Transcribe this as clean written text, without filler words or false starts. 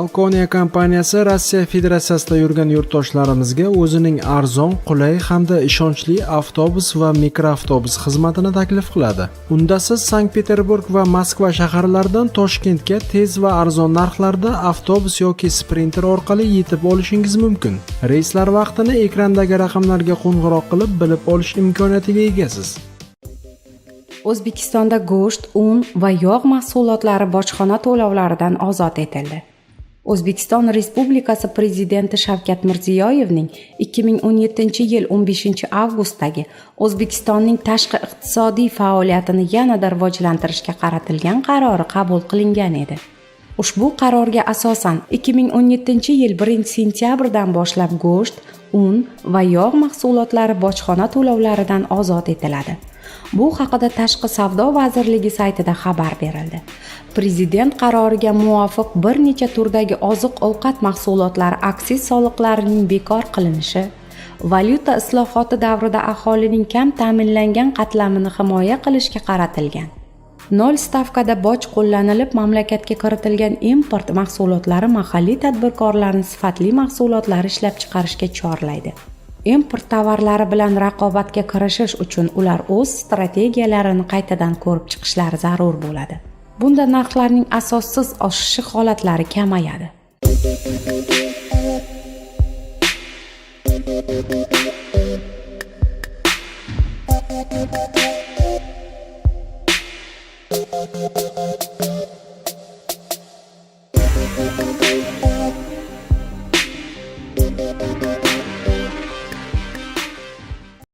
Alkonia kompaniyasi Rossiya Federatsiyasida yurgan yurtdoshlarimizga o'zining arzon, qulay hamda ishonchli avtobus va mikroavtobus xizmatini taklif qiladi. Unda siz Sankt-Peterburg va Moskva shaharlaridan Toshkentga tez va arzon narxlarda avtobus yoki Sprinter orqali yetib olishingiz mumkin. Reyslar vaqtini ekrandagi raqamlarga qo'ng'iroq qilib bilib olish imkoniyatiga egasiz. O'zbekistonda go'sht, un va yog' mahsulotlari bojxona to'lovlaridan ozod etildi. O'zbekiston Respublikasi Prezidenti Shavkat Mirziyoyevning 2017-yil 15-avgustdagi O'zbekistonning tashqi iqtisodiy faoliyatini yanada rivojlantirishga qaratilgan qarori qabul qilingan edi. Ushbu qarorga asosan 2017-yil 1-sentyabrdan boshlab go'sht, un va yog' mahsulotlari bojxona to'lovlaridan ozod etiladi. Bu haqida Tashqi savdo vazirligi saytida xabar berildi. Prezident qaroriga muvofiq bir necha turdagi oziq-ovqat mahsulotlari aksiz soliqlarining bekor qilinishi, valyuta islohoti davrida aholining kam ta'minlangan qatlamini himoya qilishga qaratilgan. 0 stavkada boj qo'llanilib, mamlakatga kiritilgan import mahsulotlari mahalliy tadbirkorlarni sifatli mahsulotlar ishlab chiqarishga chorlaydi. Import tovarlari bilan raqobatga kirishish uchun ular o'z strategiyalarini qaytadan ko'rib chiqishlari zarur bo'ladi. Bunda narxlarning asossiz oshishi holatlari kamayadi.